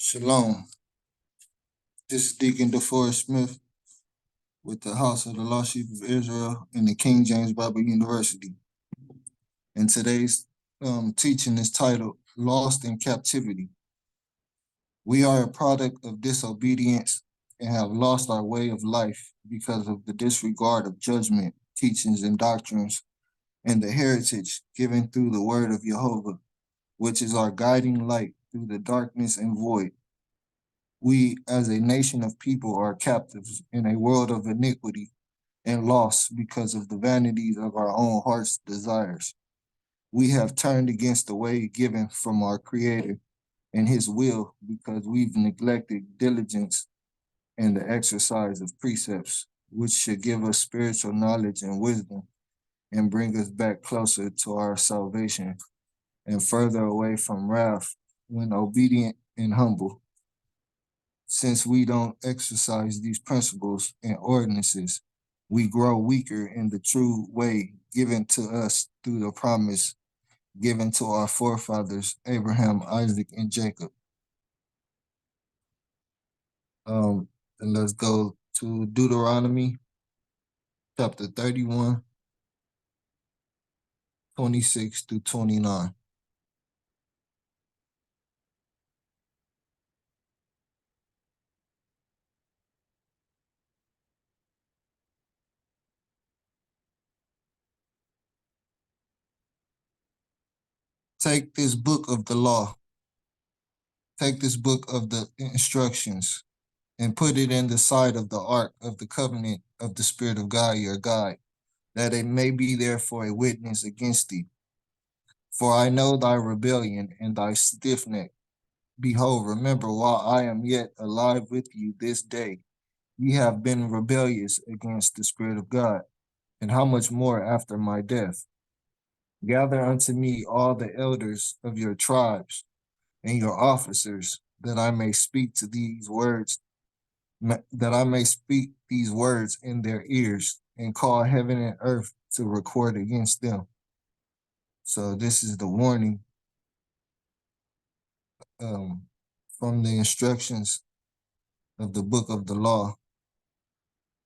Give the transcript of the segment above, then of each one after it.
Shalom. This is Deacon DeForest Smith with the House of the Lost Sheep of Israel in the King James Bible University. And today's teaching is titled Lost in Captivity. We are a product of disobedience and have lost our way of life because of the disregard of judgment, teachings, and doctrines, and the heritage given through the word of Jehovah, which is our guiding light through the darkness and void. We, as a nation of people, are captives in a world of iniquity and loss because of the vanities of our own heart's desires. We have turned against the way given from our Creator and His will because we've neglected diligence and the exercise of precepts, which should give us spiritual knowledge and wisdom and bring us back closer to our salvation and further away from wrath when obedient and humble. Since we don't exercise these principles and ordinances, we grow weaker in the true way given to us through the promise given to our forefathers, Abraham, Isaac, and Jacob. And let's go to Deuteronomy chapter 31, 26 through 29. Take this book of the law, take this book of the instructions, and put it in the side of the ark of the covenant of the Spirit of God, your guide, that it may be there for a witness against thee. For I know thy rebellion and thy stiff neck. Behold, remember, while I am yet alive with you this day, ye have been rebellious against the Spirit of God, and how much more after my death? Gather unto me all the elders of your tribes and your officers, that I may speak these words in their ears, and call heaven and earth to record against them. So this is the warning from the instructions of the book of the law,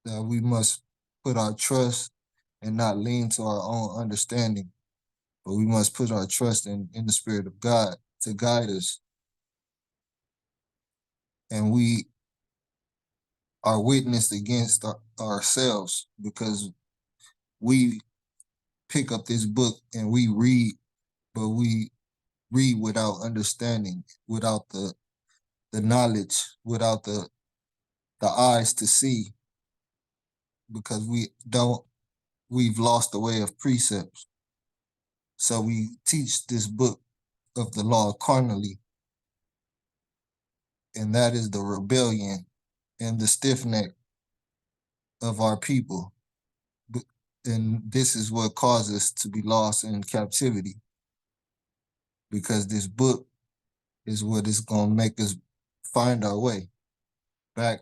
that we must put our trust and not lean to our own understanding, but we must put our trust in the Spirit of God to guide us. And we are witnessed against ourselves because we pick up this book and we read, but we read without understanding, without the knowledge, without the eyes to see, because we've lost the way of precepts. So we teach this book of the law carnally, and that is the rebellion and the stiff neck of our people. And this is what caused us to be lost in captivity, because this book is what is going to make us find our way back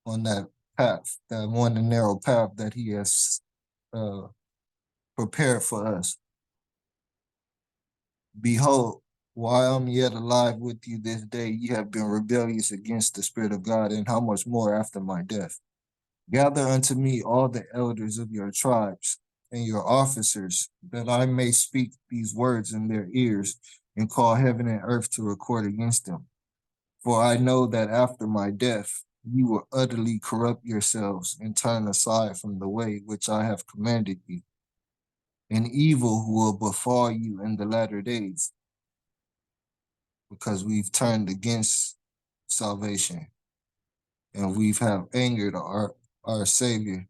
on that path, that one and narrow path that He has prepared for us. Behold, while I'm yet alive with you this day, ye have been rebellious against the Spirit of God, and how much more after my death? Gather unto me all the elders of your tribes and your officers, that I may speak these words in their ears, and call heaven and earth to record against them. For I know that after my death, you will utterly corrupt yourselves and turn aside from the way which I have commanded you. And evil will befall you in the latter days, because we've turned against salvation, and we've have angered our Savior,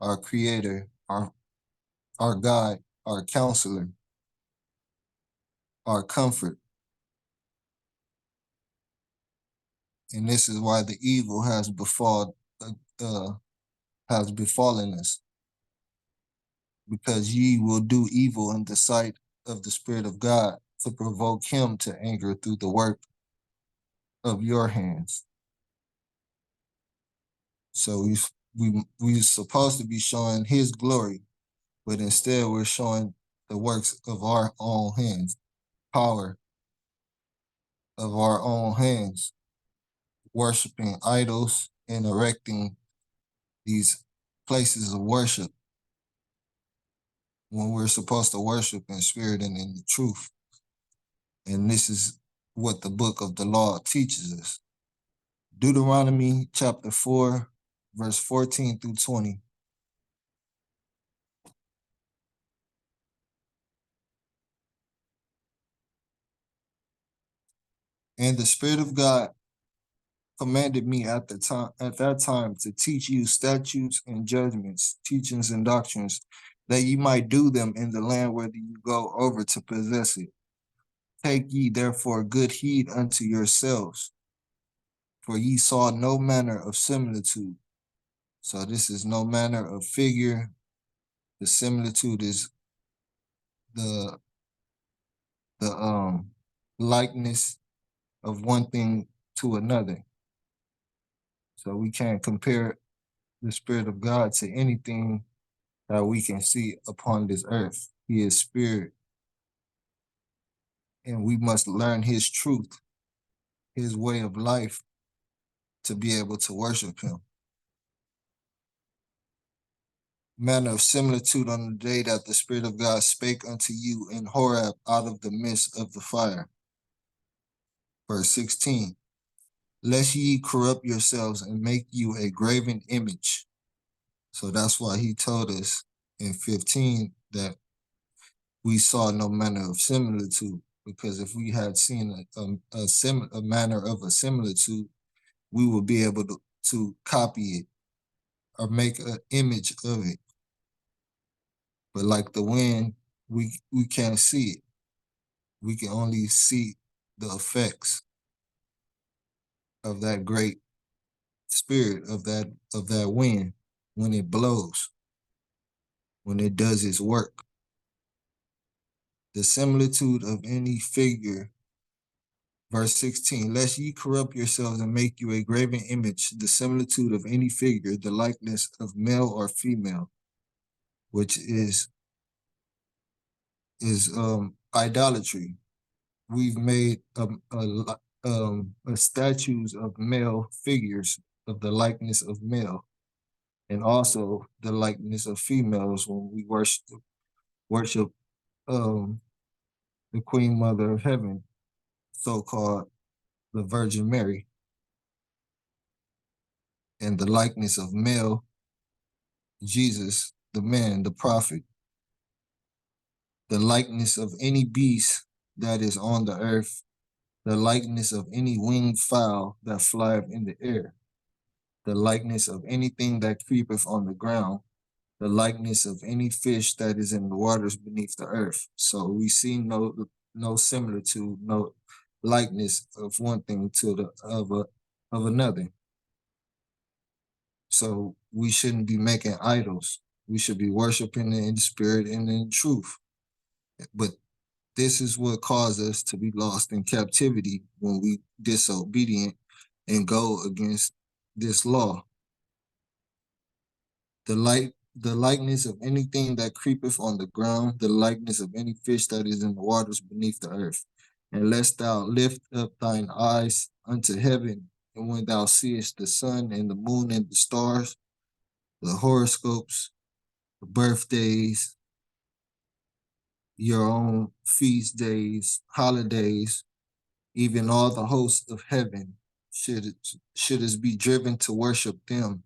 our Creator, our God, our Counselor, our Comfort. And this is why the evil has befallen us, because ye will do evil in the sight of the Spirit of God, to provoke Him to anger through the work of your hands. So we're supposed to be showing His glory, but instead we're showing the works of our own hands, power of our own hands. worshiping idols and erecting these places of worship when we're supposed to worship in spirit and in the truth. And this is what the book of the law teaches us. Deuteronomy chapter 4, verse 14 through 20. And the Spirit of God commanded me at that time to teach you statutes and judgments, teachings and doctrines, that ye might do them in the land whither you go over to possess it. Take ye therefore good heed unto yourselves, for ye saw no manner of similitude. So this is no manner of figure. The similitude is the likeness of one thing to another. So we can't compare the Spirit of God to anything that we can see upon this earth. He is spirit, and we must learn his truth, his way of life, to be able to worship him. Manner of similitude on the day that the Spirit of God spake unto you in Horeb out of the midst of the fire. Verse 16, lest ye corrupt yourselves and make you a graven image. So that's why he told us in 15 that we saw no manner of similitude, because if we had seen a manner of a similitude, we would be able to copy it or make an image of it. But like the wind, we can't see it. We can only see the effects of that great spirit of that wind when it blows, when it does its work. The similitude of any figure. Verse 16, lest ye corrupt yourselves and make you a graven image, the similitude of any figure, the likeness of male or female, which is idolatry. We've made statues of male figures of the likeness of male, and also the likeness of females when we worship the Queen Mother of Heaven, so-called the Virgin Mary, and the likeness of male, Jesus, the man, the prophet, the likeness of any beast that is on the earth, the likeness of any winged fowl that flieth in the air, the likeness of anything that creepeth on the ground, the likeness of any fish that is in the waters beneath the earth. So we see no similitude, no likeness of one thing to the of another. So we shouldn't be making idols. We should be worshiping in spirit and in truth. But this is what caused us to be lost in captivity when we disobedient and go against this law. The likeness of anything that creepeth on the ground, the likeness of any fish that is in the waters beneath the earth. And lest thou lift up thine eyes unto heaven, and when thou seest the sun and the moon and the stars, the horoscopes, the birthdays, your own feast days, holidays, even all the hosts of heaven, should us be driven to worship them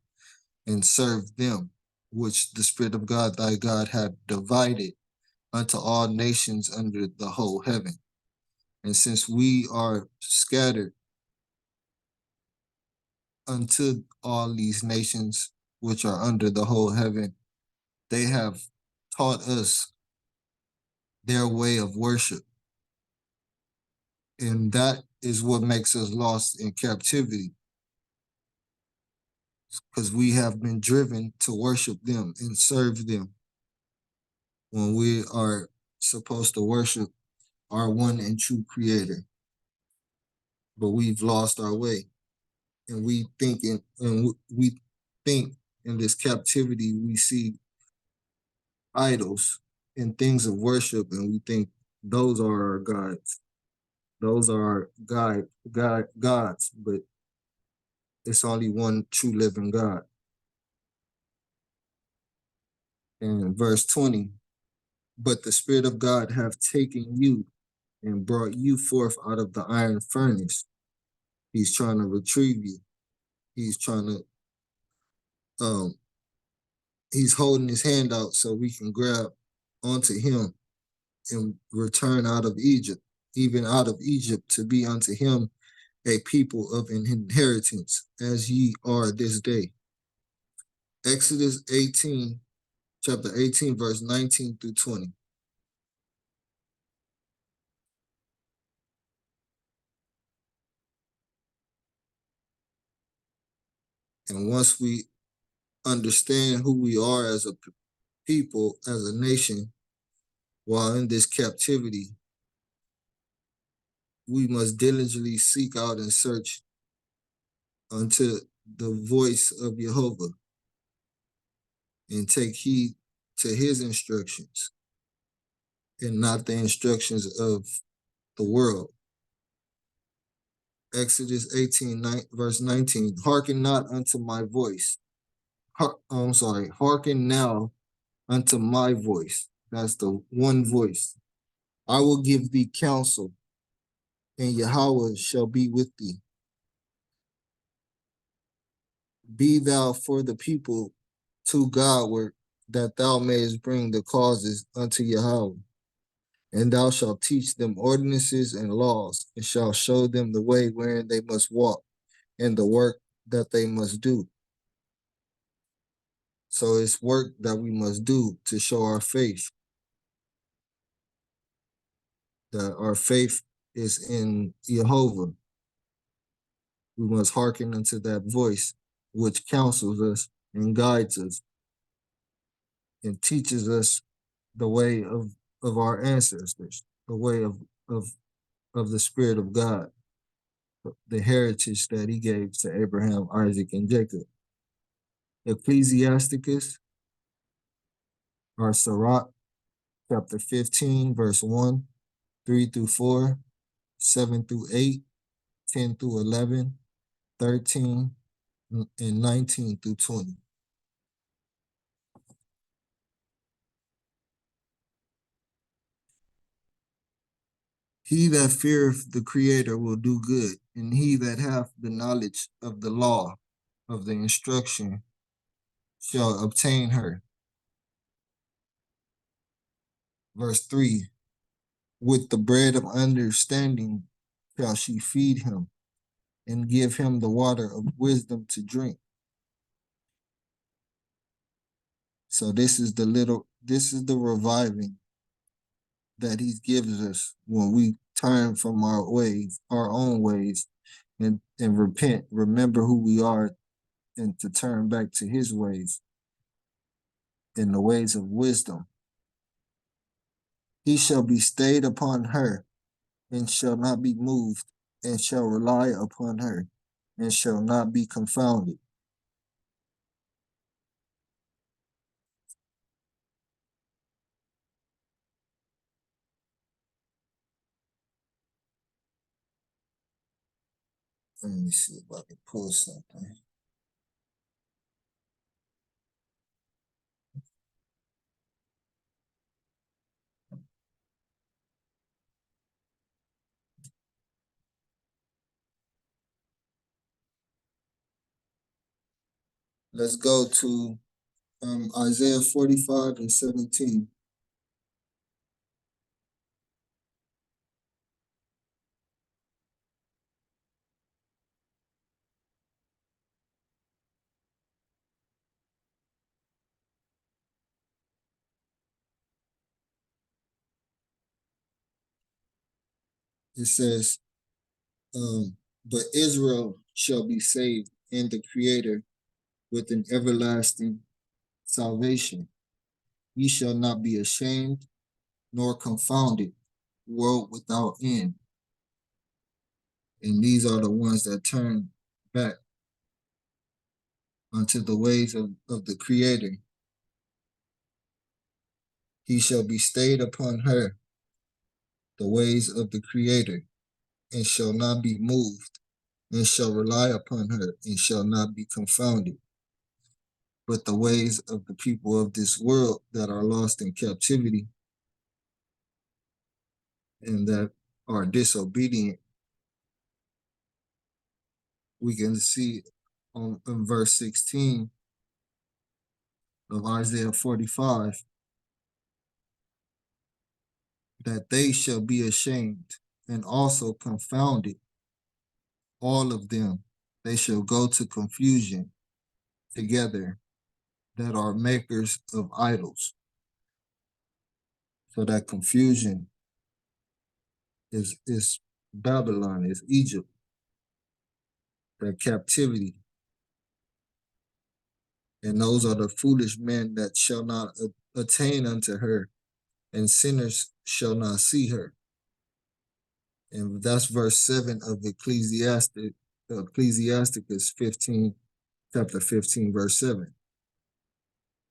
and serve them, which the Spirit of God thy God had divided unto all nations under the whole heaven. And since we are scattered unto all these nations which are under the whole heaven, they have taught us their way of worship. And that is what makes us lost in captivity, because we have been driven to worship them and serve them when we are supposed to worship our one and true creator. But we've lost our way, and we think in this captivity we see idols and things of worship, and we think those are our gods. Those are our gods, but it's only one true living God. And verse 20, but the Spirit of God hath taken you and brought you forth out of the iron furnace. He's trying to retrieve you. He's trying to, he's holding his hand out so we can grab onto him and return out of Egypt, even out of Egypt, to be unto him a people of an inheritance, as ye are this day. Exodus 18, chapter 18, verse 19 through 20. And once we understand who we are as a people, as a nation, while in this captivity, we must diligently seek out and search unto the voice of Jehovah and take heed to his instructions and not the instructions of the world. Exodus 18, verse 19, hearken not unto my voice. Hearken now unto my voice. That's the one voice. I will give thee counsel, and Yahweh shall be with thee. Be thou for the people to Godward, that thou mayest bring the causes unto Yahweh. And thou shalt teach them ordinances and laws, and shalt show them the way wherein they must walk, and the work that they must do. So it's work that we must do to show our faith, that our faith is in Jehovah. We must hearken unto that voice which counsels us and guides us and teaches us the way of our ancestors, the way of the Spirit of God, the heritage that he gave to Abraham, Isaac, and Jacob. Ecclesiasticus, or Sirach, chapter 15, verse 1, 3 through 4, 7 through 8, 10 through 11, 13, and 19 through 20. He that feareth the Creator will do good, and he that hath the knowledge of the law, of the instruction, shall obtain her. Verse 3, with the bread of understanding shall she feed him, and give him the water of wisdom to drink. So this is the reviving that he gives us when we turn from our ways, our own ways, and repent, remember who we are, and to turn back to his ways, in the ways of wisdom. He shall be stayed upon her, and shall not be moved, and shall rely upon her, and shall not be confounded. Let me see if I can pull something. Let's go to Isaiah 45 and 17. It says, but Israel shall be saved in the Creator with an everlasting salvation. Ye shall not be ashamed nor confounded, world without end. And these are the ones that turn back unto the ways of the Creator. He shall be stayed upon her, the ways of the Creator, and shall not be moved, and shall rely upon her, and shall not be confounded. But the ways of the people of this world that are lost in captivity and that are disobedient, we can see in verse 16 of Isaiah 45 that they shall be ashamed and also confounded, all of them. They shall go to confusion together that are makers of idols. So that confusion is Babylon, is Egypt, that captivity. And those are the foolish men that shall not attain unto her, and sinners shall not see her. And that's verse 7 of Ecclesiasticus 15, chapter 15, verse 7.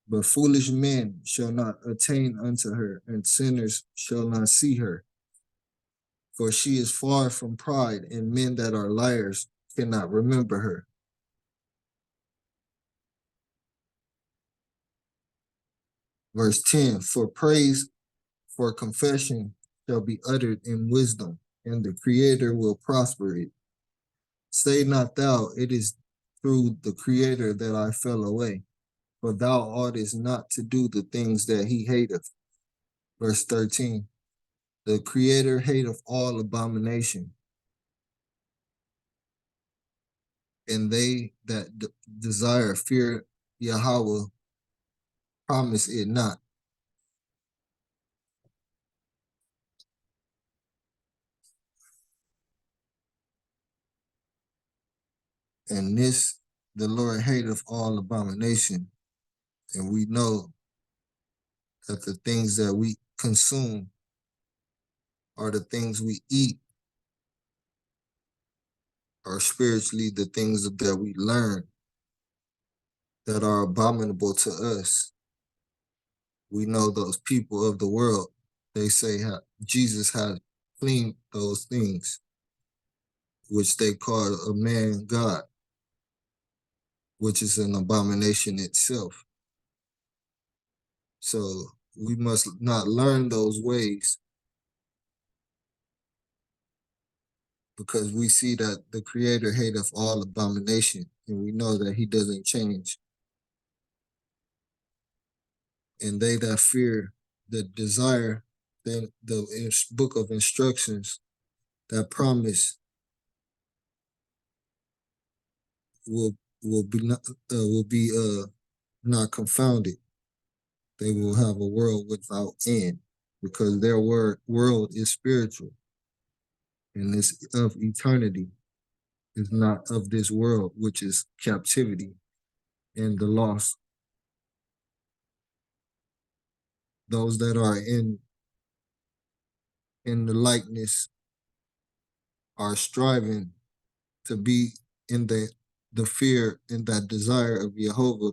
But foolish men shall not attain unto her, and sinners shall not see her. For she is far from pride, and men that are liars cannot remember her. Verse 10, for praise, for confession shall be uttered in wisdom, and the Creator will prosper it. Say not thou, it is through the Creator that I fell away, for thou oughtest not to do the things that he hateth. Verse 13, the Creator hateth all abomination, and they that desire fear Yahweh promise it not. And this the Lord hateth all abomination. And we know that the things that we consume are the things we eat, are spiritually the things that we learn that are abominable to us. We know those people of the world, they say Jesus has cleaned those things, which they call a man God, which is an abomination itself. So we must not learn those ways, because we see that the Creator hateth all abomination, and we know that he doesn't change. And they that fear, the desire, then the book of instructions, that promise will be not confounded. They will have a world without end, because their world is spiritual and is of eternity, is not of this world, which is captivity and the lost. Those that are in the likeness are striving to be in the fear and that desire of Jehovah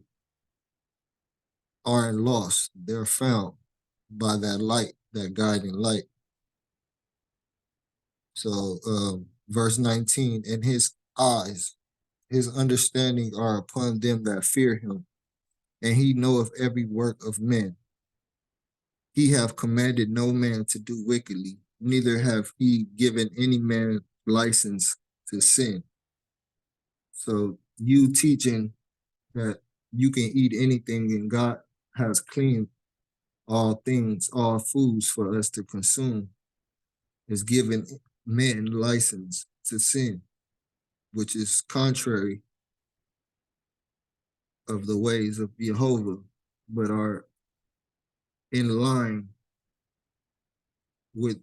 aren't lost. They're found by that light, that guiding light. So verse 19, and his eyes, his understanding are upon them that fear him, and he knoweth every work of men. He have commanded no man to do wickedly, neither have he given any man license to sin. So you teaching that you can eat anything and God has cleaned all things, all foods for us to consume, is giving men license to sin, which is contrary of the ways of Jehovah, but are in line with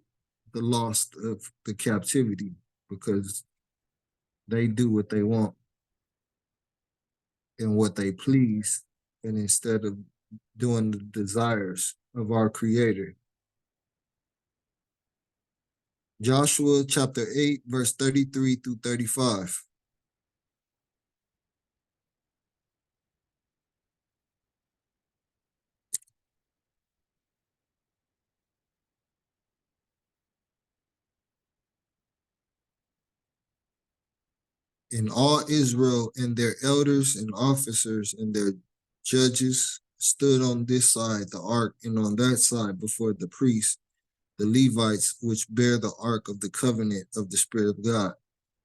the lost of the captivity, because they do what they want and what they please, and instead of doing the desires of our Creator. Joshua chapter 8, verse 33 through 35. And all Israel and their elders and officers and their judges stood on this side the ark, and on that side before the priests, the Levites, which bear the ark of the covenant of the Spirit of God,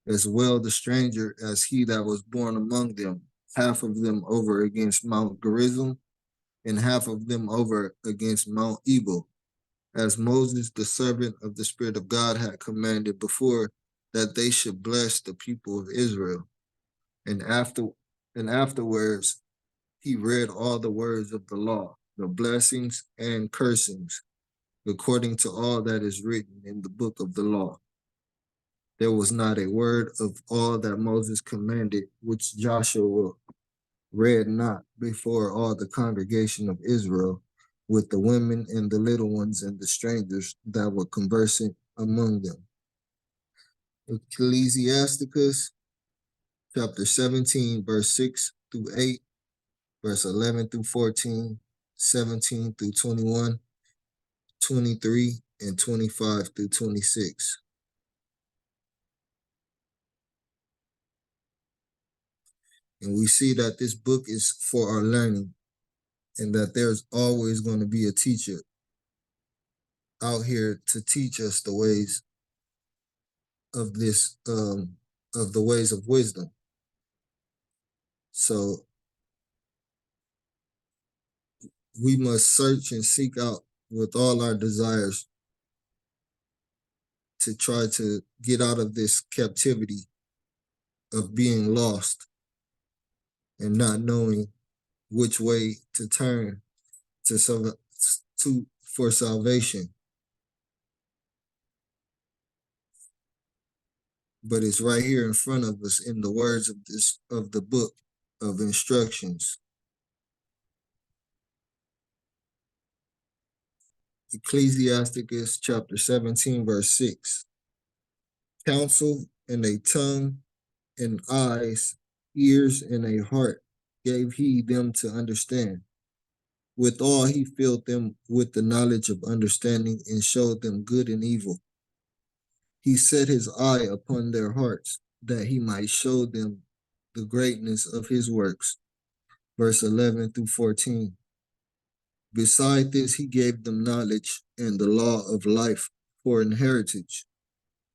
as well the stranger as he that was born among them, half of them over against Mount Gerizim, and half of them over against Mount Ebal, as Moses, the servant of the Spirit of God, had commanded before, that they should bless the people of Israel. And afterwards he read all the words of the law, the blessings and cursings, according to all that is written in the book of the law. There was not a word of all that Moses commanded which Joshua read not before all the congregation of Israel, with the women and the little ones and the strangers that were conversing among them. Ecclesiasticus chapter 17, verse 6 through 8, verse 11 through 14, 17 through 21, 23, and 25 through 26. And we see that this book is for our learning, and that there's always going to be a teacher out here to teach us the ways of this, of the ways of wisdom. So we must search and seek out with all our desires to try to get out of this captivity of being lost and not knowing which way to turn for salvation. But it's right here in front of us in the words of the book of instructions. Ecclesiasticus chapter 17, verse 6. Counsel and a tongue and eyes, ears and a heart gave he them to understand. Withal he filled them with the knowledge of understanding, and showed them good and evil. He set his eye upon their hearts, that he might show them the greatness of his works. Verse 11 through 14. Beside this, he gave them knowledge and the law of life for an heritage.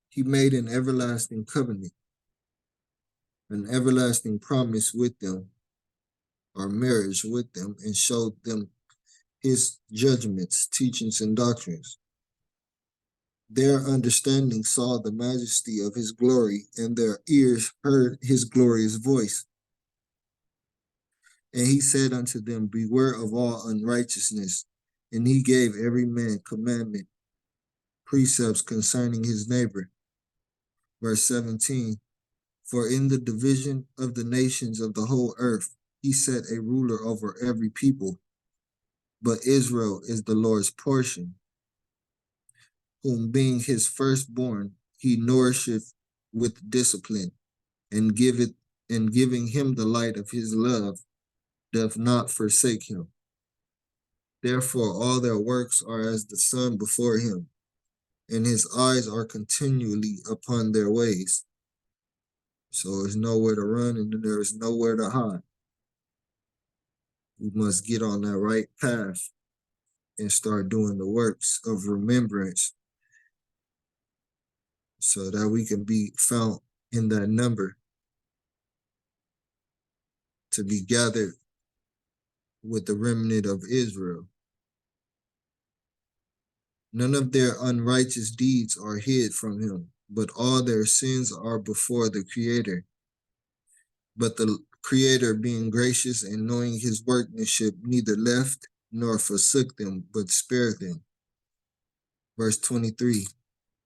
He made an everlasting covenant, an everlasting promise with them, or marriage with them, and showed them his judgments, teachings, and doctrines. Their understanding saw the majesty of his glory, and their ears heard his glorious voice. And he said unto them, beware of all unrighteousness. And he gave every man commandment, precepts concerning his neighbor. Verse 17, for in the division of the nations of the whole earth, he set a ruler over every people. But Israel is the Lord's portion, whom being his firstborn, he nourisheth with discipline, and giving him the light of his love, doth not forsake him. Therefore all their works are as the sun before him, and his eyes are continually upon their ways. So there's nowhere to run, and there is nowhere to hide. We must get on that right path and start doing the works of remembrance, so that we can be found in that number, to be gathered with the remnant of Israel. None of their unrighteous deeds are hid from him, but all their sins are before the Creator. But the Creator, being gracious and knowing his workmanship, neither left nor forsook them, but spared them. Verse 23.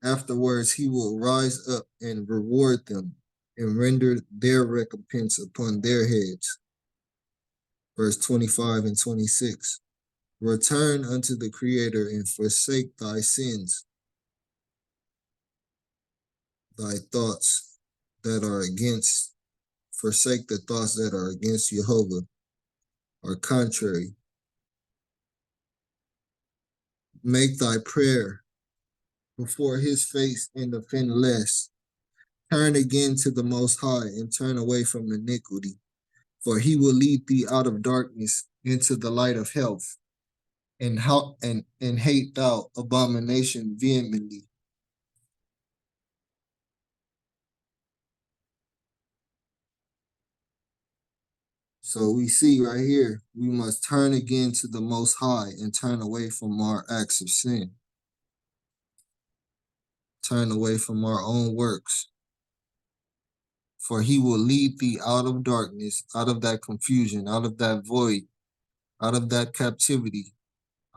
Afterwards he will rise up and reward them, and render their recompense upon their heads. Verse 25 and 26. Return unto the Creator and forsake thy sins, thy thoughts that are against, forsake the thoughts that are against Jehovah, or contrary. Make thy prayer before his face and offend less. Turn again to the Most High and turn away from iniquity, for he will lead thee out of darkness into the light of health, and hate thou abomination vehemently. So we see right here, we must turn again to the Most High and turn away from our acts of sin. Turn away from our own works. For he will lead thee out of darkness, out of that confusion, out of that void, out of that captivity,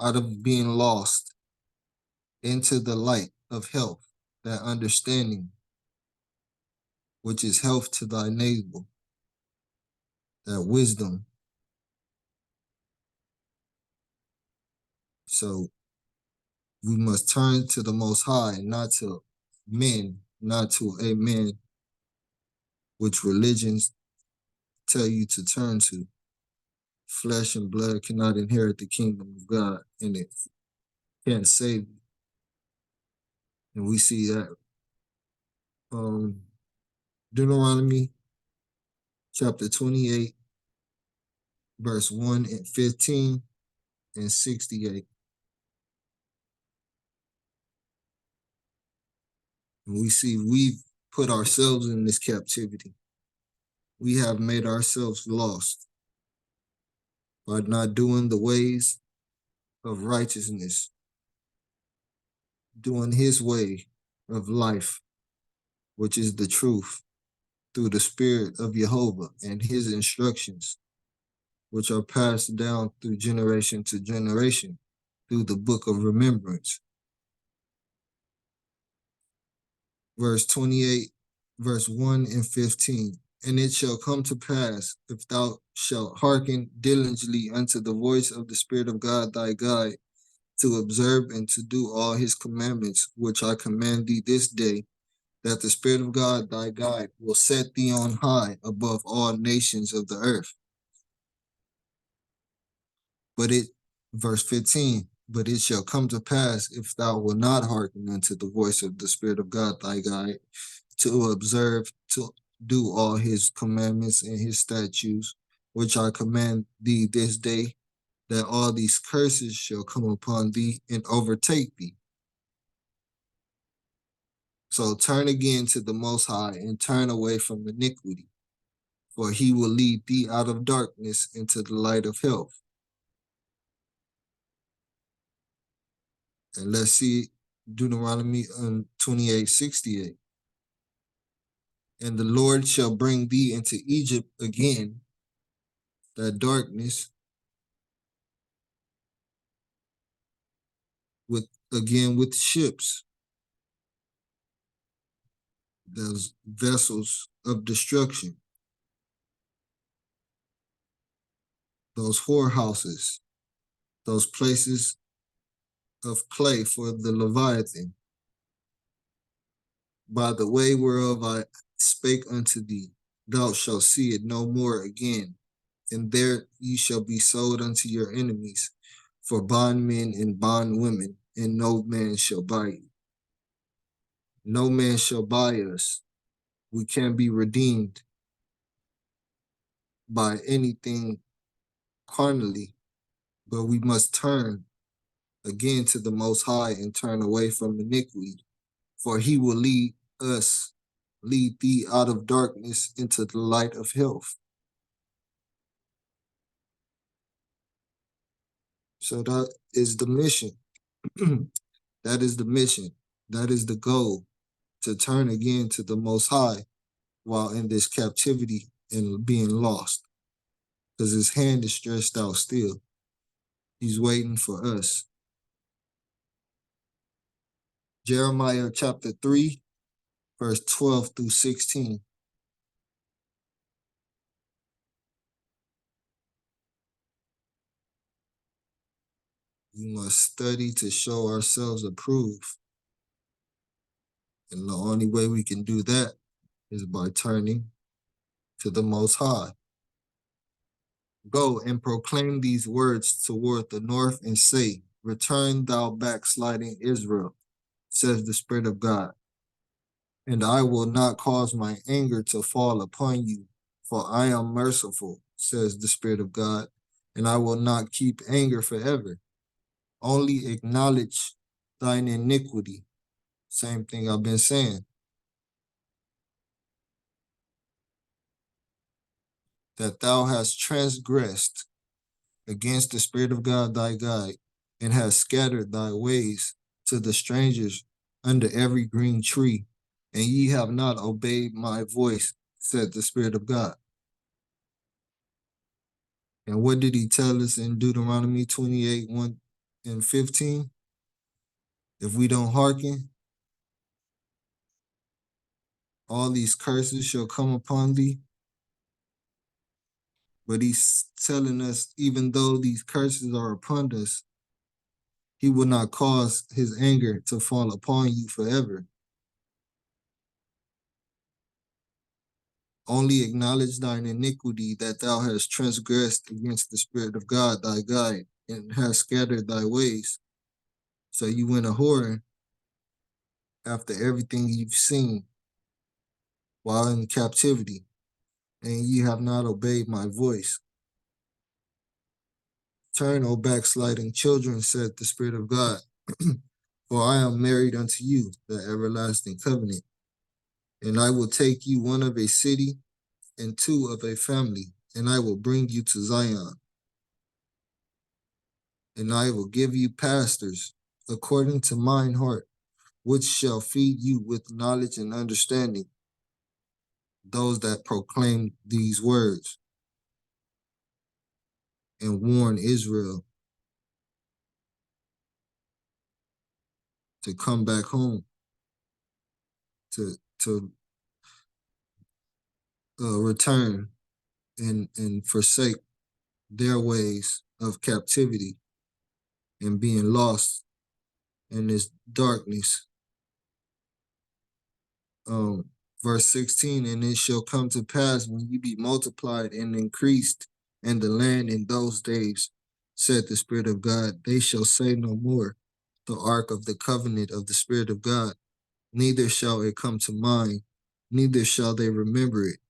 out of being lost, into the light of health, that understanding, which is health to thy neighbor, that wisdom. So we must turn to the Most High, not to men, not to a man, which religions tell you to turn to. Flesh and blood cannot inherit the kingdom of God, and it can't save you. And we see that Deuteronomy chapter 28, verse 1 and 15 and 68. And we see we've put ourselves in this captivity. We have made ourselves lost by not doing the ways of righteousness, doing his way of life, which is the truth, through the spirit of Jehovah and his instructions, which are passed down through generation to generation, through the book of remembrance. Verse 28, verse 1 and 15. And it shall come to pass, if thou shalt hearken diligently unto the voice of the Spirit of God thy God, to observe and to do all his commandments, which I command thee this day, that the Spirit of God thy God will set thee on high above all nations of the earth. Verse 15, but it shall come to pass, if thou wilt not hearken unto the voice of the Spirit of God thy God, to observe, to do all his commandments and his statutes, which I command thee this day, that all these curses shall come upon thee and overtake thee. So turn again to the Most High and turn away from iniquity, for he will lead thee out of darkness into the light of health. And let's see Deuteronomy 28:68. And the Lord shall bring thee into Egypt again, that darkness, with ships, those vessels of destruction, those whorehouses, those places of clay for the Leviathan, by the way whereof I spake unto thee, thou shalt see it no more again, and there ye shall be sold unto your enemies for bondmen and bondwomen, and no man shall buy you. No man shall buy us. We can't be redeemed by anything carnally, but we must turn again to the Most High and turn away from iniquity, for he will lead thee out of darkness into the light of health. So that is the mission. That is the mission. That is the goal, to turn again to the Most High while in this captivity and being lost, because his hand is stretched out still. He's waiting for us. Jeremiah chapter 3, verse 12 through 16. We must study to show ourselves approved. And the only way we can do that is by turning to the Most High. Go and proclaim these words toward the north and say, return thou backsliding Israel, says the Spirit of God. And I will not cause my anger to fall upon you, for I am merciful, says the Spirit of God, and I will not keep anger forever. Only acknowledge thine iniquity. Same thing I've been saying. That thou hast transgressed against the Spirit of God thy God, and hast scattered thy ways to the strangers under every green tree, and ye have not obeyed my voice, said the Spirit of God. And what did he tell us in Deuteronomy 28, 1 and 15? If we don't hearken, all these curses shall come upon thee. But he's telling us, even though these curses are upon us, he will not cause his anger to fall upon you forever. Only acknowledge thine iniquity, that thou hast transgressed against the Spirit of God thy God, and hast scattered thy ways. So you went a whoring after everything you've seen while in captivity, and ye have not obeyed my voice. Turn, O backsliding children, said the Spirit of God, for I am married unto you, the everlasting covenant. And I will take you one of a city and two of a family, and I will bring you to Zion. And I will give you pastors according to mine heart, which shall feed you with knowledge and understanding, those that proclaim these words and warn Israel to come back home, to return and forsake their ways of captivity and being lost in this darkness. Verse 16, and it shall come to pass when you be multiplied and increased in the land in those days, said the Spirit of God, they shall say no more, the ark of the covenant of the Spirit of God, neither shall it come to mind, neither shall they remember it,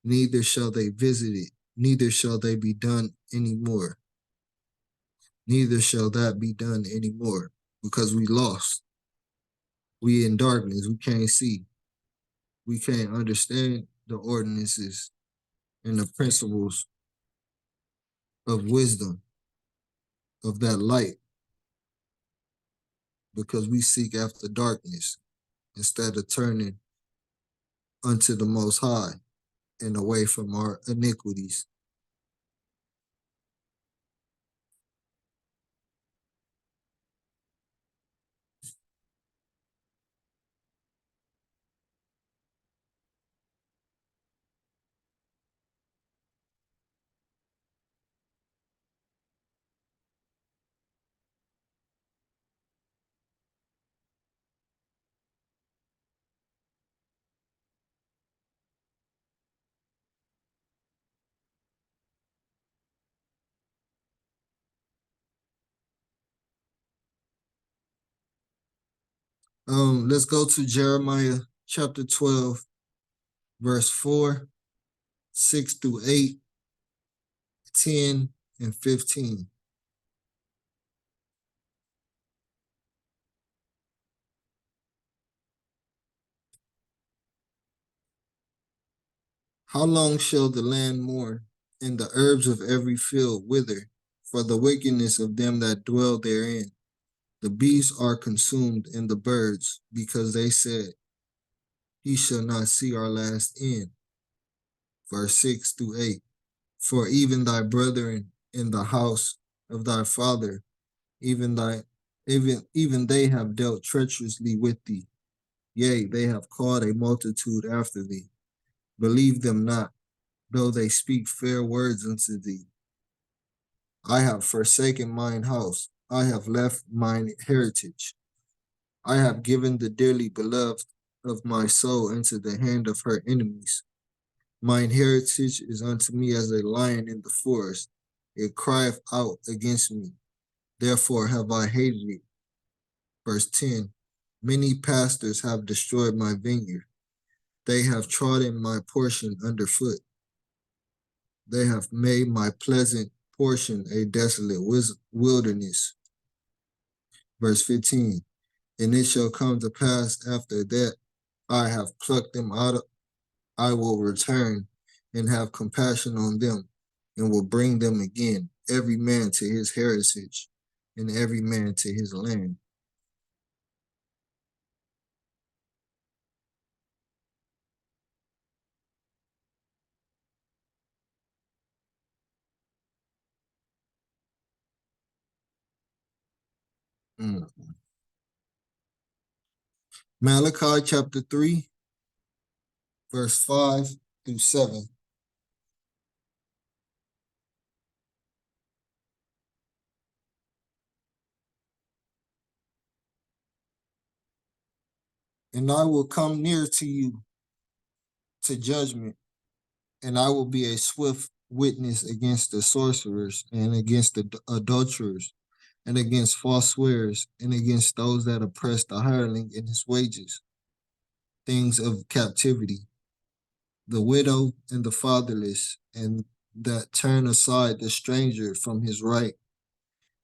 neither shall they visit it, neither shall they be done anymore. Neither shall that be done anymore, because we lost. We in darkness, we can't see. We can't understand the ordinances and the principles of wisdom, of that light, because we seek after darkness instead of turning unto the Most High and away from our iniquities. Let's go to Jeremiah chapter 12, verse 4, 6 through 8, 10, and 15. How long shall the land mourn, and the herbs of every field wither, for the wickedness of them that dwell therein? The beasts are consumed, and the birds, because they said, he shall not see our last end. Verse 6 through 8. For even thy brethren in the house of thy father, even they have dealt treacherously with thee. Yea, they have called a multitude after thee. Believe them not, though they speak fair words unto thee. I have forsaken mine house. I have left mine heritage. I have given the dearly beloved of my soul into the hand of her enemies. Mine heritage is unto me as a lion in the forest. It crieth out against me. Therefore have I hated it. Verse 10. Many pastors have destroyed my vineyard. They have trodden my portion underfoot. They have made my pleasant portion a desolate wilderness. Verse 15. And it shall come to pass after that I have plucked them out, I will return and have compassion on them, and will bring them again, every man to his heritage, and every man to his land. Mm. Malachi chapter 3, verse 5 through 7. And I will come near to you to judgment, and I will be a swift witness against the sorcerers, and against the adulterers, and against false swearers, and against those that oppress the hireling in his wages, things of captivity, the widow and the fatherless, and that turn aside the stranger from his right,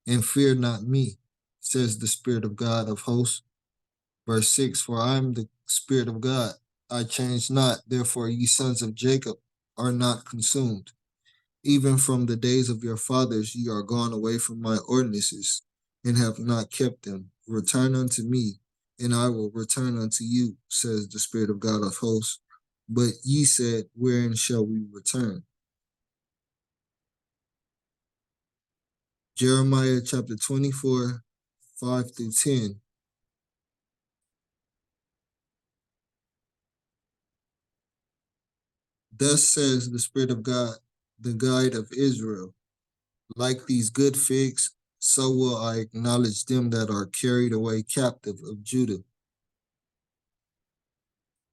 and fear not me, says the Spirit of God of hosts. Verse 6, for I am the Spirit of God, I change not, therefore ye sons of Jacob are not consumed. Even from the days of your fathers ye are gone away from my ordinances, and have not kept them. Return unto me, and I will return unto you, says the Spirit of God of hosts. But ye said, wherein shall we return? Jeremiah chapter 24, 5 through 10. Thus says the Spirit of God, the guide of Israel. Like these good figs, so will I acknowledge them that are carried away captive of Judah,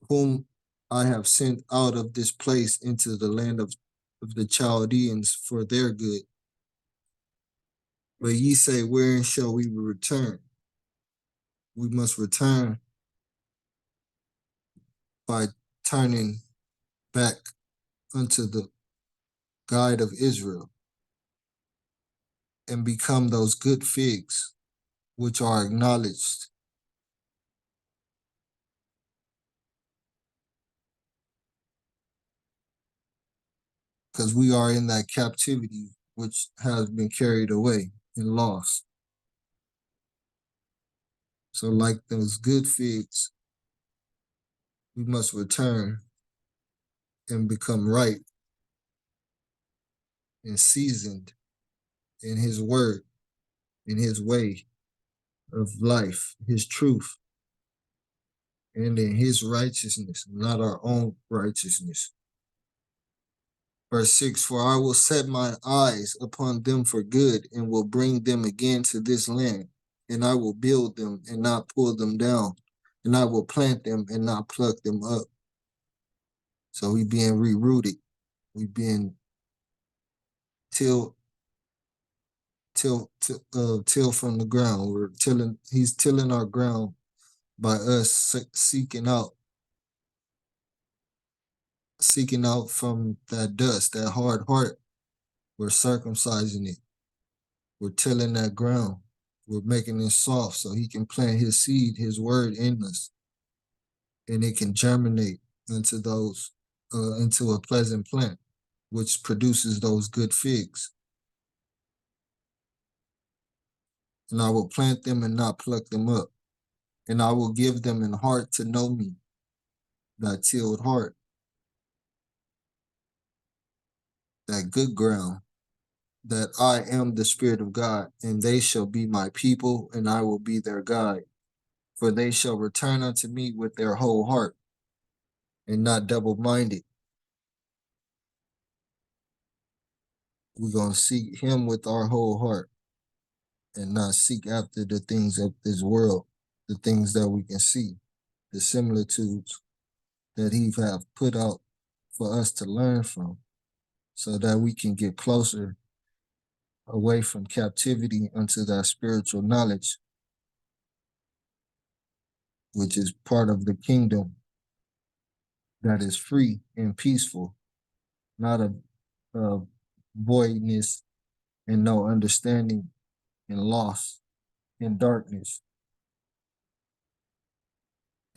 whom I have sent out of this place into the land of the Chaldeans for their good. But ye say, wherein shall we return? We must return by turning back unto the guide of Israel and become those good figs which are acknowledged, because we are in that captivity which has been carried away and lost. So like those good figs, we must return and become ripe and seasoned in his word, in his way of life, his truth, and in his righteousness, not our own righteousness. Verse 6, for I will set my eyes upon them for good, and will bring them again to this land, and I will build them and not pull them down, and I will plant them and not pluck them up. So we being rerouted, we being tilled till from the ground. We're tilling, he's tilling our ground by us seeking out from that dust, that hard heart. We're circumcising it. We're tilling that ground. We're making it soft so he can plant his seed, his word in us, and it can germinate into into a pleasant plant, which produces those good figs. And I will plant them and not pluck them up. And I will give them an heart to know me, that tilled heart, that good ground, that I am the Spirit of God, and they shall be my people, and I will be their guide. For they shall return unto me with their whole heart, and not double-minded. We're going to seek him with our whole heart, and not seek after the things of this world, the things that we can see, the similitudes that he have put out for us to learn from, so that we can get closer away from captivity unto that spiritual knowledge, which is part of the kingdom that is free and peaceful, not a voidness and no understanding and loss in darkness.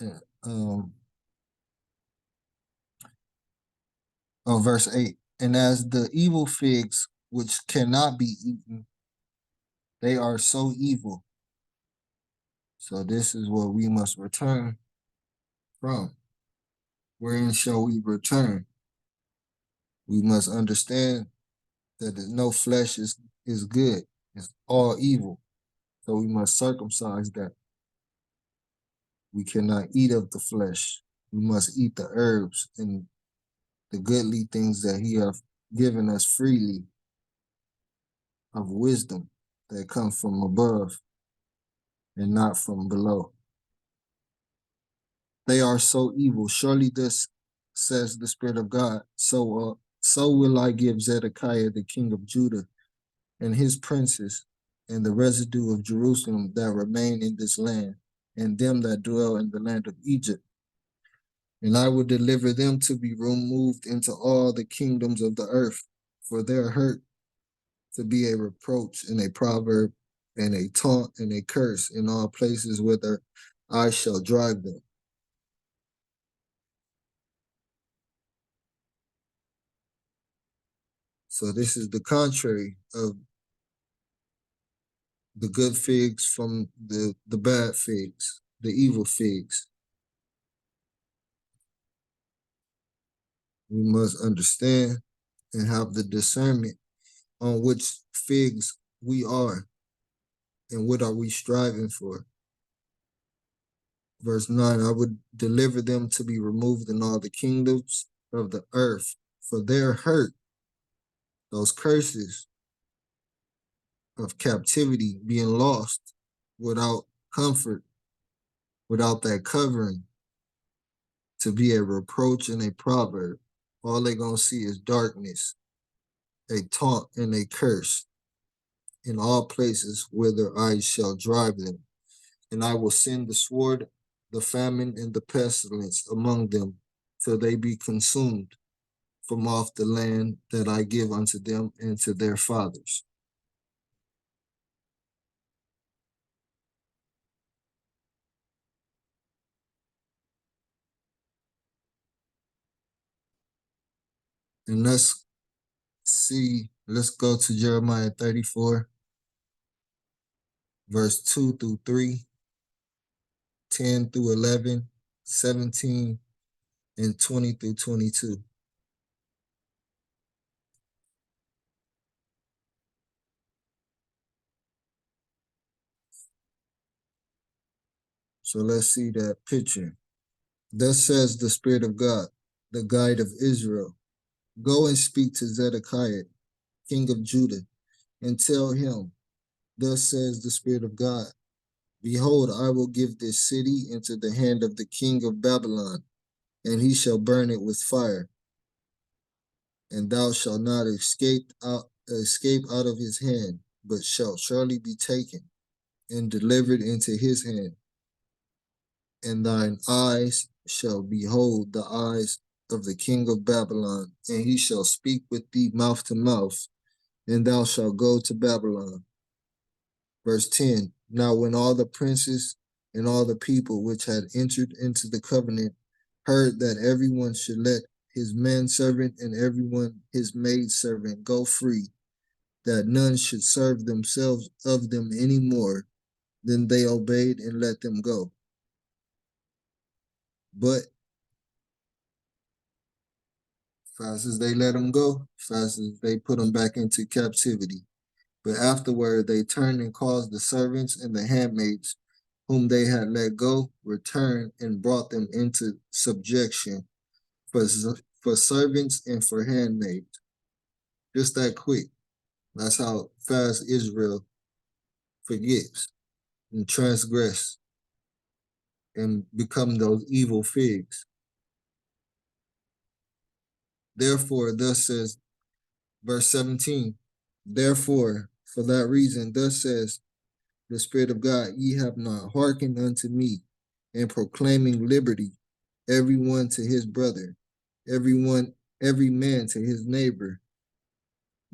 Uh, Um, verse 8. And as the evil figs which cannot be eaten, they are so evil. So this is what we must return from. Wherein shall we return? We must understand that no flesh is good. It's all evil. So we must circumcise that. We cannot eat of the flesh. We must eat the herbs and the goodly things that he hath given us freely of wisdom that come from above and not from below. They are so evil. Surely this says the Spirit of God. So will I give Zedekiah the king of Judah and his princes and the residue of Jerusalem that remain in this land, and them that dwell in the land of Egypt. And I will deliver them to be removed into all the kingdoms of the earth, for their hurt to be a reproach and a proverb and a taunt and a curse in all places whither I shall drive them. So this is the contrary of the good figs from the bad figs, the evil figs. We must understand and have the discernment on which figs we are and what are we striving for. Verse 9, I would deliver them to be removed in all the kingdoms of the earth, for their hurt, those curses of captivity, being lost without comfort, without that covering, to be a reproach and a proverb. All they're going to see is darkness, a taunt and a curse in all places whither I shall drive them. And I will send the sword, the famine, and the pestilence among them, till they be consumed from off the land that I give unto them and to their fathers. And let's go to Jeremiah 34, verse 2 through 3, 10 through 11, 17, and 20 through 22. So let's see that picture. Thus says the Spirit of God, the guide of Israel. Go and speak to Zedekiah, king of Judah, and tell him, thus says the Spirit of God, behold, I will give this city into the hand of the king of Babylon, and he shall burn it with fire. And thou shalt not escape out of his hand, but shalt surely be taken and delivered into his hand. And thine eyes shall behold the eyes of the king of Babylon, and he shall speak with thee mouth to mouth, and thou shalt go to Babylon. Verse 10, now when all the princes and all the people which had entered into the covenant heard that everyone should let his manservant and everyone his maidservant go free, that none should serve themselves of them any more, then they obeyed and let them go. But fast as they let them go, fast as they put them back into captivity. But afterward they turned and caused the servants and the handmaids whom they had let go, returned and brought them into subjection for servants and for handmaids. Just that quick. That's how fast Israel forgets and transgress and become those evil figs. Therefore, thus says verse 17, therefore, for that reason, thus says the Spirit of God, ye have not hearkened unto me in proclaiming liberty, every one to his brother, every man to his neighbor.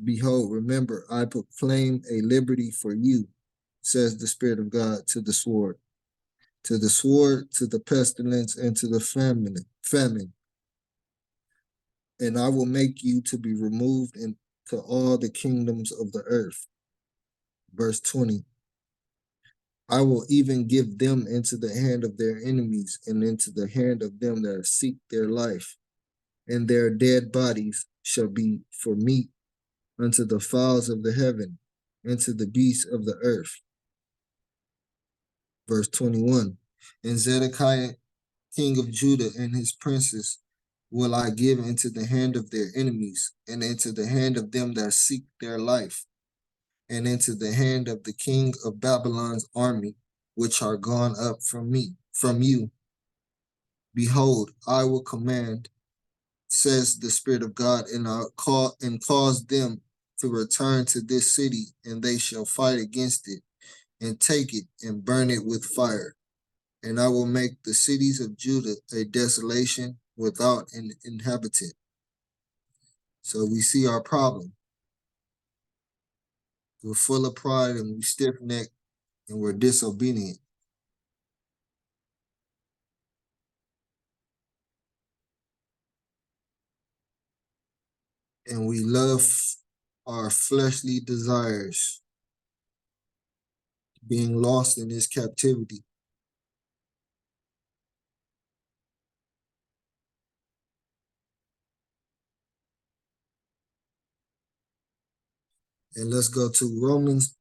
Behold, remember, I proclaim a liberty for you, says the Spirit of God, to the sword, to the sword, to the pestilence, and to the famine. And I will make you to be removed into all the kingdoms of the earth. Verse 20. I will even give them into the hand of their enemies and into the hand of them that seek their life, and their dead bodies shall be for meat unto the fowls of the heaven and to the beasts of the earth. Verse 21. And Zedekiah, king of Judah, and his princes will I give into the hand of their enemies, and into the hand of them that seek their life, and into the hand of the king of Babylon's army, which are gone up from you. Behold, I will command, says the Spirit of God, and cause them to return to this city, and they shall fight against it, and take it, and burn it with fire. And I will make the cities of Judah a desolation without an inhabitant. So we see our problem. We're full of pride and we stiff-necked and we're disobedient. And we love our fleshly desires, being lost in this captivity. And let's go to Romans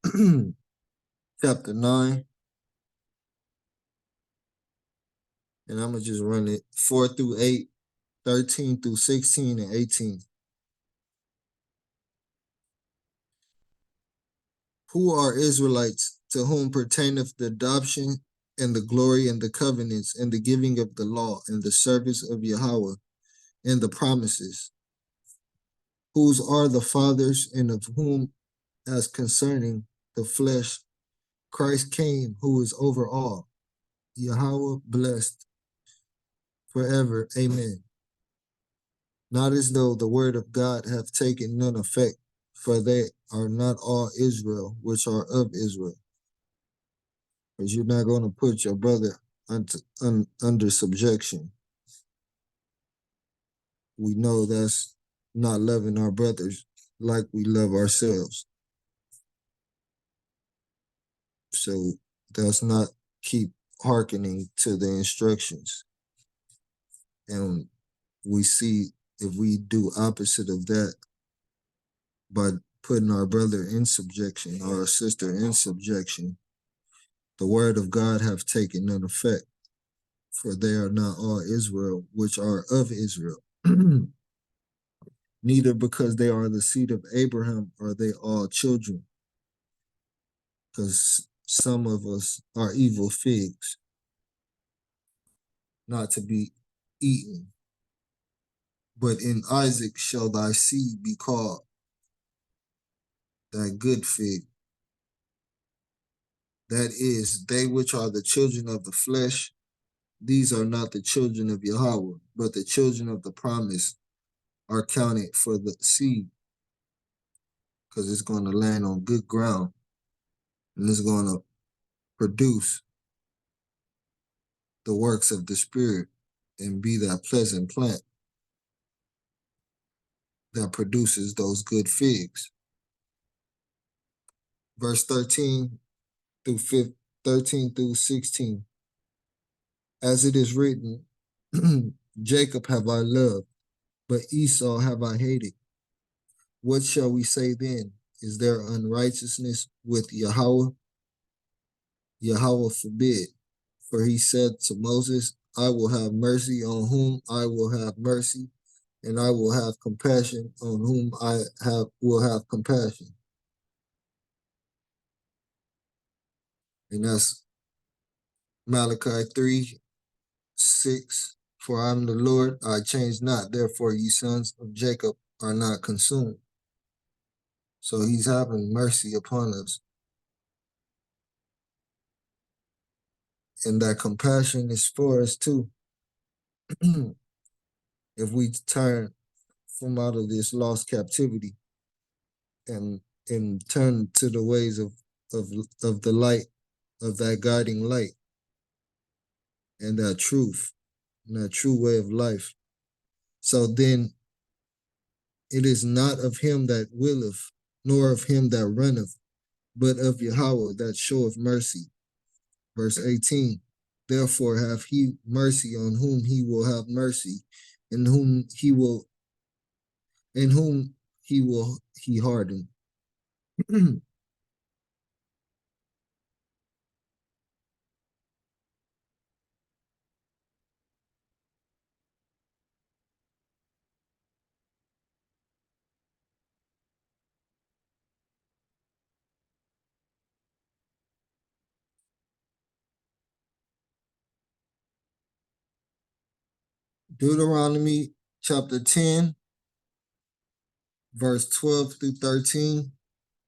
chapter 9. And I'm going to just run it 4 through 8, 13 through 16, and 18. Who are Israelites, to whom pertaineth the adoption and the glory and the covenants and the giving of the law and the service of Yahweh and the promises, whose are the fathers, and of whom, as concerning the flesh, Christ came, who is over all. Yahweh blessed forever. Amen. Not as though the word of God hath taken none effect, for they are not all Israel, which are of Israel. Because you're not going to put your brother under subjection. We know that's not loving our brothers like we love ourselves. So that's not keep hearkening to the instructions. And we see if we do opposite of that by putting our brother in subjection or our sister in subjection, the word of God have taken none effect, for they are not all Israel, which are of Israel. Neither because they are the seed of Abraham are they all children, because some of us are evil figs, not to be eaten. But in Isaac shall thy seed be called, thy good fig. That is, they which are the children of the flesh, these are not the children of Yahweh, but the children of the promise are counted for the seed, because it's going to land on good ground, and it's going to produce the works of the Spirit and be that pleasant plant that produces those good figs. Verse 13 through 16. As it is written, Jacob have I loved, but Esau have I hated. What shall we say then? Is there unrighteousness with Yahweh? Yahweh forbid. For he said to Moses, I will have mercy on whom I will have mercy, and I will have compassion on whom will have compassion. And that's Malachi 3:6. For I am the Lord, I change not. Therefore, ye sons of Jacob are not consumed. So he's having mercy upon us. And that compassion is for us too. if we turn from out of this lost captivity and turn to the ways of of the light, of that guiding light, and that truth, and that true way of life. So then it is not of him that willeth, nor of him that runneth, but of Yahweh that showeth mercy. Verse 18. Therefore have he mercy on whom he will have mercy, and whom he harden. Deuteronomy chapter 10, verse 12 through 13,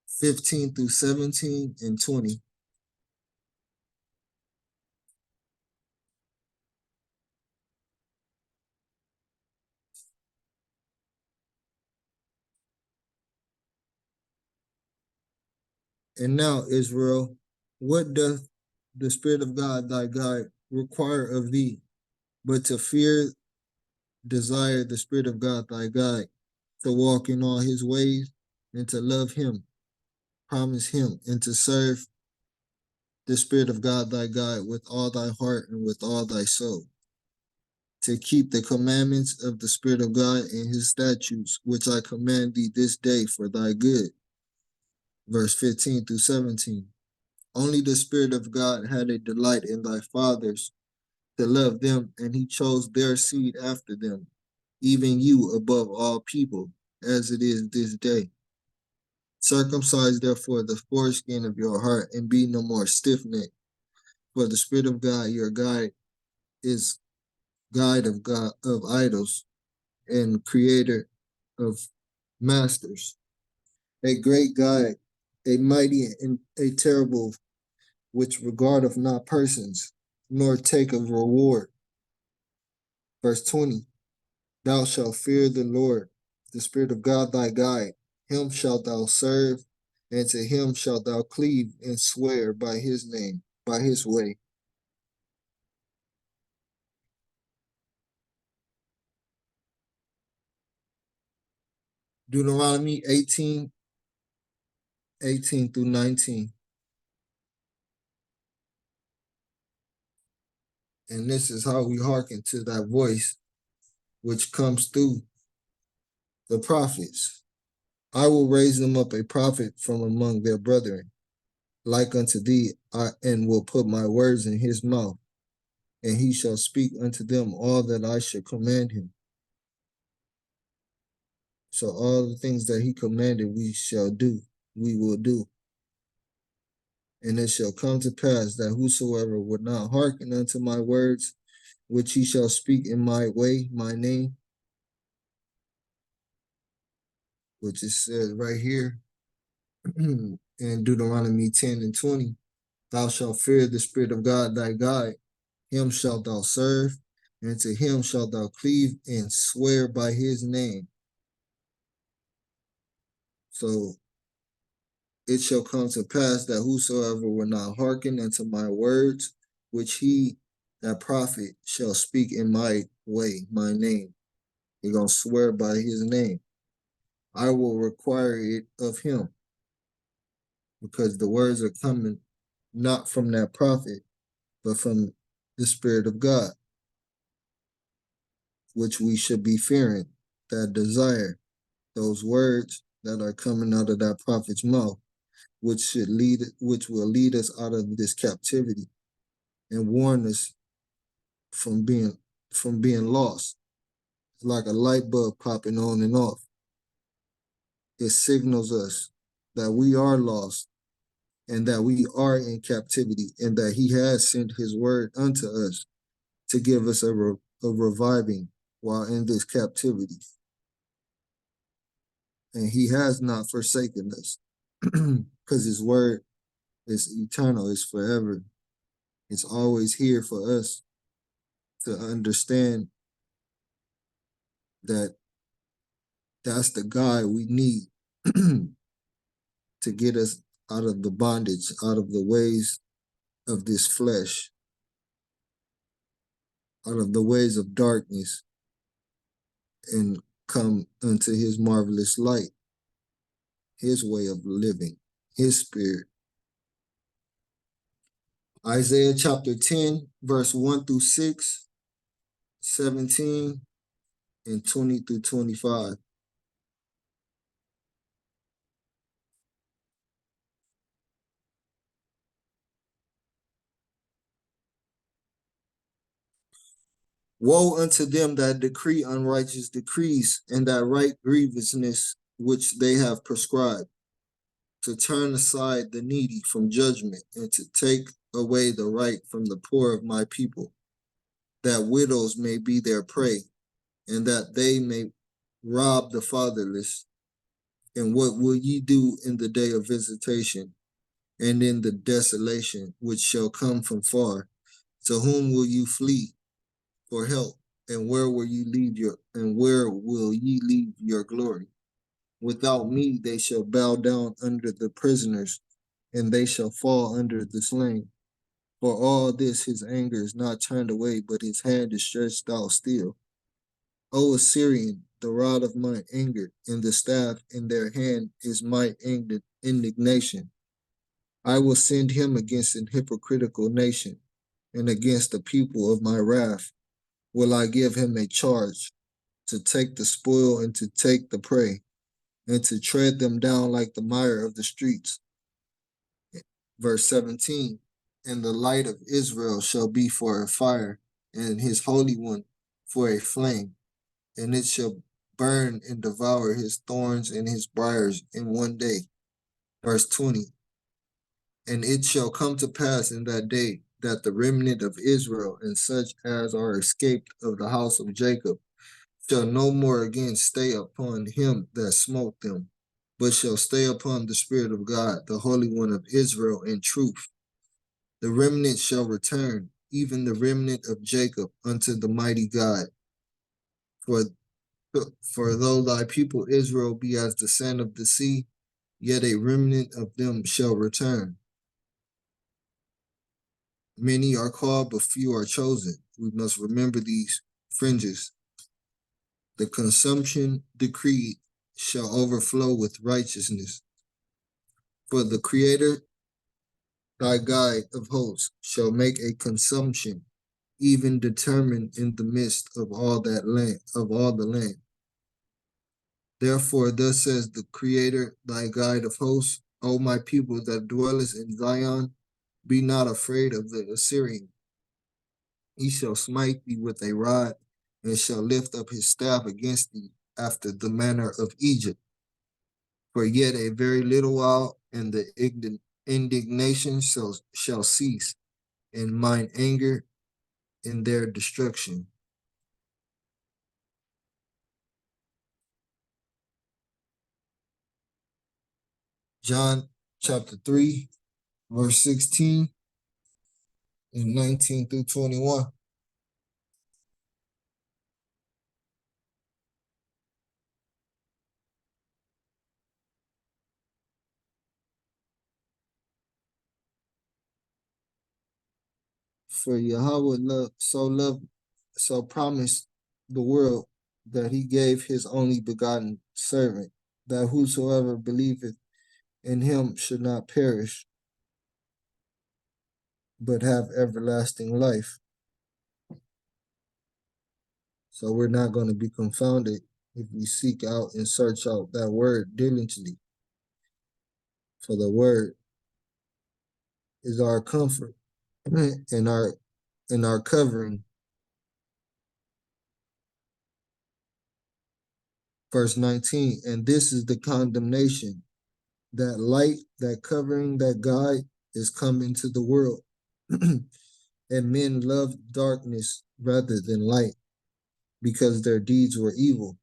15 through 17, and 20. And now, Israel, what doth the Spirit of God thy God require of thee, but to fear, desire the Spirit of God thy God, to walk in all his ways, and to love him, promise him, and to serve the Spirit of God thy God with all thy heart and with all thy soul, to keep the commandments of the Spirit of God and his statutes, which I command thee this day for thy good. Verse 15 through 17. Only the Spirit of God had a delight in thy fathers to love them, and he chose their seed after them, even you above all people, as it is this day. Circumcise therefore the foreskin of your heart, and be no more stiff-necked. For the Spirit of God, your guide, is guide of God of idols, and creator of masters, a great guide, a mighty and a terrible, which regardeth not persons, nor taketh reward. Verse 20. Thou shalt fear the Lord, the Spirit of God thy guide. Him shalt thou serve, and to him shalt thou cleave and swear by his name, by his way. Deuteronomy 18, 18 through 19. And this is how we hearken to that voice which comes through the prophets. I will raise them up a prophet from among their brethren, like unto thee, and will put my words in his mouth, and he shall speak unto them all that I shall command him. So all the things that he commanded we shall do, we will do. And it shall come to pass that whosoever would not hearken unto my words, which he shall speak in my way, my name, which is said right here in Deuteronomy 10 and 20, thou shalt fear the Spirit of God thy God, him shalt thou serve, and to him shalt thou cleave and swear by his name. So it shall come to pass that whosoever will not hearken unto my words, which he, that prophet, shall speak in my way, my name. He's going to swear by his name. I will require it of him, because the words are coming not from that prophet, but from the Spirit of God, which we should be fearing, that desire, those words that are coming out of that prophet's mouth, which will lead us out of this captivity and warn us from being lost. It's like a light bulb popping on and off. It signals us that we are lost and that we are in captivity, and that he has sent his word unto us to give us a reviving while in this captivity. And he has not forsaken us, because his word is eternal, it's forever. It's always here for us to understand that that's the guide we need to get us out of the bondage, out of the ways of this flesh, out of the ways of darkness, and come unto his marvelous light, his way of living, his spirit. Isaiah chapter 10, verse 1 through 6, 17, and 20 through 25. Woe unto them that decree unrighteous decrees, and that write grievousness which they have prescribed, to turn aside the needy from judgment, and to take away the right from the poor of my people, that widows may be their prey, and that they may rob the fatherless. And what will ye do in the day of visitation, and in the desolation which shall come from far? To whom will you flee for help? And where will ye leave your glory? Without me they shall bow down under the prisoners, and they shall fall under the slain. For all this his anger is not turned away, but his hand is stretched out still. O Assyrian, the rod of my anger, and the staff in their hand is my indignation. I will send him against an hypocritical nation, and against the people of my wrath will I give him a charge, to take the spoil and to take the prey, and to tread them down like the mire of the streets. Verse 17, and the light of Israel shall be for a fire, and his Holy One for a flame, and it shall burn and devour his thorns and his briars in one day. Verse 20, and it shall come to pass in that day that the remnant of Israel, and such as are escaped of the house of Jacob, shall no more again stay upon him that smote them, but shall stay upon the Spirit of God, the Holy One of Israel, in truth. The remnant shall return, even the remnant of Jacob, unto the mighty God. For though thy people Israel be as the sand of the sea, yet a remnant of them shall return. Many are called, but few are chosen. We must remember these fringes. The consumption decreed shall overflow with righteousness. For the Creator, thy guide of hosts, shall make a consumption, even determined in the midst of all the land. Therefore, thus says the Creator, thy guide of hosts, O my people that dwellest in Zion, be not afraid of the Assyrian. He shall smite thee with a rod, and shall lift up his staff against thee after the manner of Egypt. For yet a very little while, and the indignation shall cease, and mine anger in their destruction. John chapter 3, verse 16 and 19 through 21. For Yahweh so promised the world, that he gave his only begotten servant, that whosoever believeth in him should not perish, but have everlasting life. So we're not going to be confounded if we seek out and search out that word diligently. For the word is our comfort and our covering. Verse 19, and this is the condemnation, that light, that covering, that guide is come into the world. And men loved darkness rather than light, because their deeds were evil,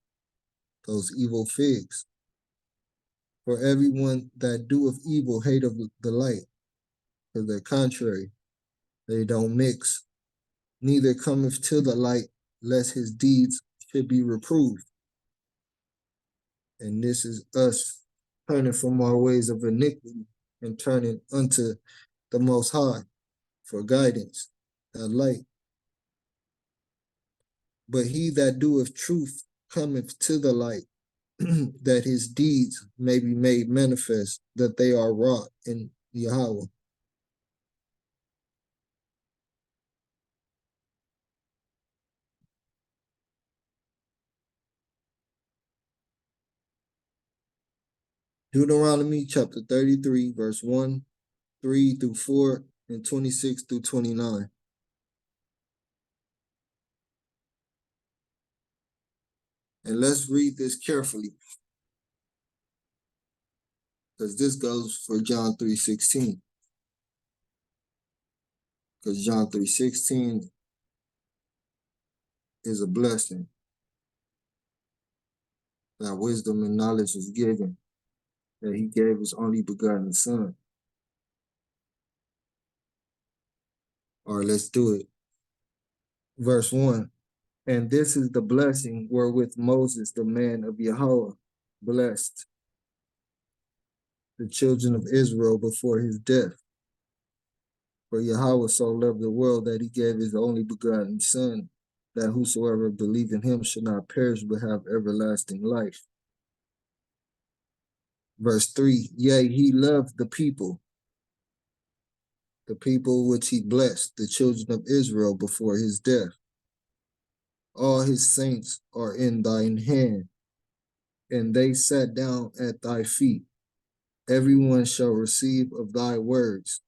those evil figs. For everyone that doeth evil hateth the light, for the contrary, they don't mix, neither cometh to the light, lest his deeds should be reproved. And this is us turning from our ways of iniquity and turning unto the Most High for guidance, that light. But he that doeth truth cometh to the light, that his deeds may be made manifest, that they are wrought in Yahweh. Deuteronomy chapter 33, verse 1, 3 through 4, and 26 through 29. And let's read this carefully, because this goes for John 3:16. Because John 3:16 is a blessing. That wisdom and knowledge is given, that he gave his only begotten son. All right, let's do it. Verse 1. And this is the blessing wherewith Moses, the man of Yahweh, blessed the children of Israel before his death. For Yahweh so loved the world that he gave his only begotten son, that whosoever believe in him should not perish but have everlasting life. Verse 3, yea, he loved the people which he blessed, the children of Israel before his death. All his saints are in thine hand, and they sat down at thy feet. Everyone shall receive of thy words.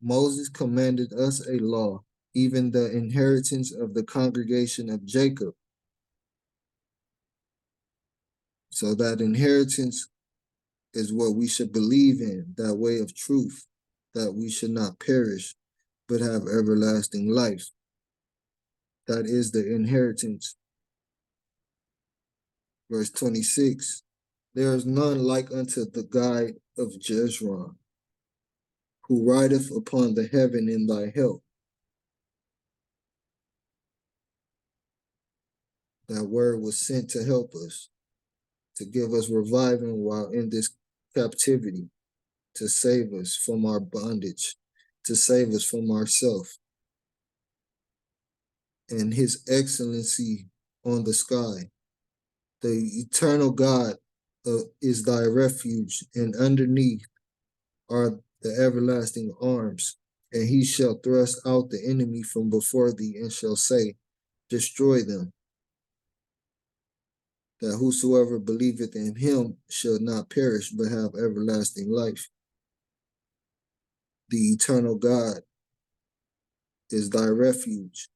Moses commanded us a law, even the inheritance of the congregation of Jacob. So that inheritance is what we should believe in, that way of truth, that we should not perish, but have everlasting life. That is the inheritance. Verse 26, there is none like unto the guide of Jezreel, who rideth upon the heaven in thy help. That word was sent to help us, to give us reviving while in this captivity, to save us from our bondage, to save us from ourselves. And his excellency on the sky. The eternal God is thy refuge, and underneath are the everlasting arms. And he shall thrust out the enemy from before thee, and shall say, destroy them. That whosoever believeth in him shall not perish, but have everlasting life. The eternal God is thy refuge,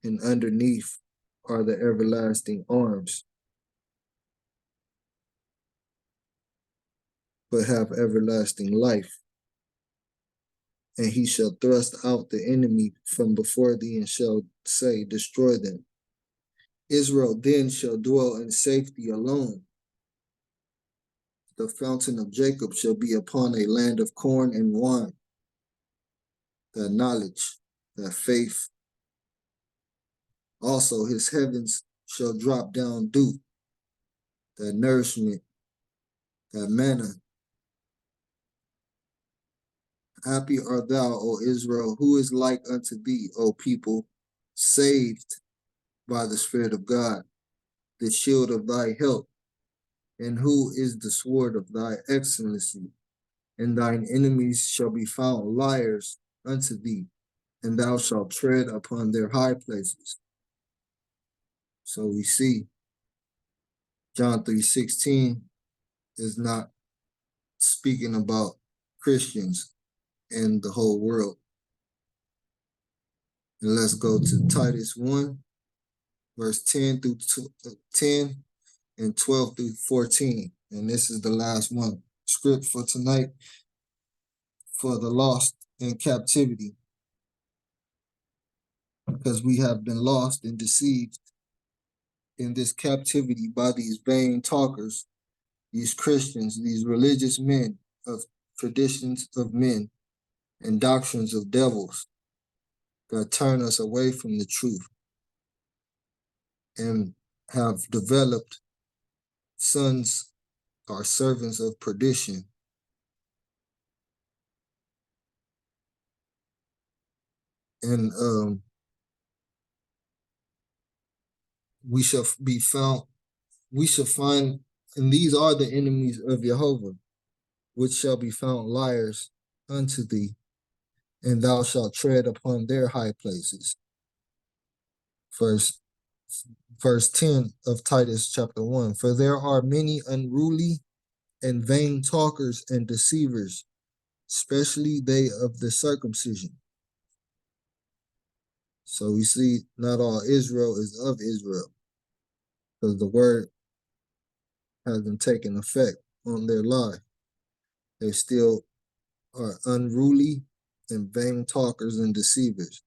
and underneath are the everlasting arms, but have everlasting life. And he shall thrust out the enemy from before thee, and shall say, destroy them. Israel then shall dwell in safety alone. The fountain of Jacob shall be upon a land of corn and wine. That knowledge, that faith. Also his heavens shall drop down dew, that nourishment, that manna. Happy art thou, O Israel, who is like unto thee, O people, saved by the Spirit of God, the shield of thy help, and who is the sword of thy excellency. And thine enemies shall be found liars unto thee, and thou shalt tread upon their high places. So we see John 3:16 is not speaking about Christians and the whole world. And let's go to Titus 1, verse 10 through 10 and 12 through 14. And this is the last one. Script for tonight, for the lost in captivity, because we have been lost and deceived in this captivity by these vain talkers, these Christians, these religious men of traditions of men and doctrines of devils that turn us away from the truth. and have developed sons or servants of perdition. And we shall be found, we shall find, and these are the enemies of Jehovah, which shall be found liars unto thee, and thou shalt tread upon their high places. Verse 10 of Titus chapter 1. For there are many unruly and vain talkers and deceivers, especially they of the circumcision. So we see not all Israel is of Israel, because the word hasn't taken effect on their life. They still are unruly and vain talkers and deceivers.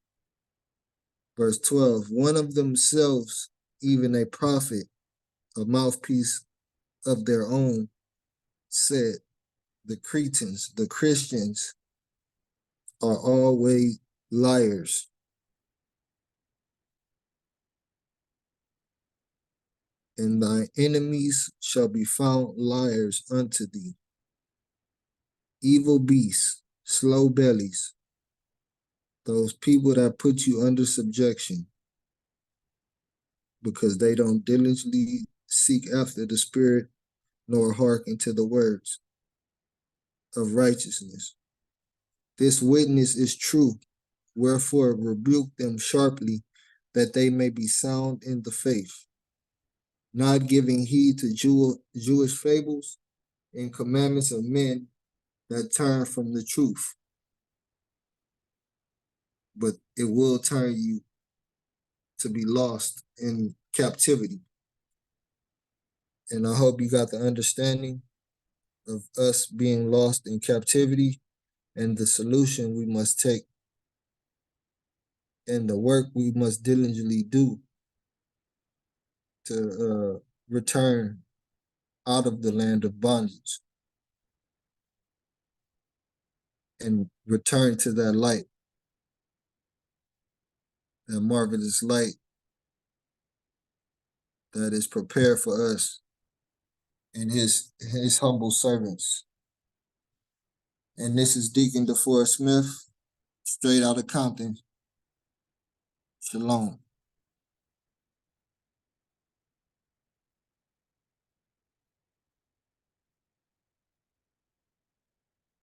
Verse 12, one of themselves, even a prophet, a mouthpiece of their own, said, the Cretans, the Christians, are always liars. And thy enemies shall be found liars unto thee. Evil beasts, slow bellies, those people that put you under subjection because they don't diligently seek after the Spirit nor hearken to the words of righteousness. This witness is true, wherefore rebuke them sharply, that they may be sound in the faith, not giving heed to Jewish fables and commandments of men that turn from the truth. But it will turn you to be lost in captivity. And I hope you got the understanding of us being lost in captivity and the solution we must take and the work we must diligently do to return out of the land of bondage and return to that light, that marvelous light that is prepared for us and his humble servants. And this is Deacon DeForest Smith, straight out of Compton. Shalom.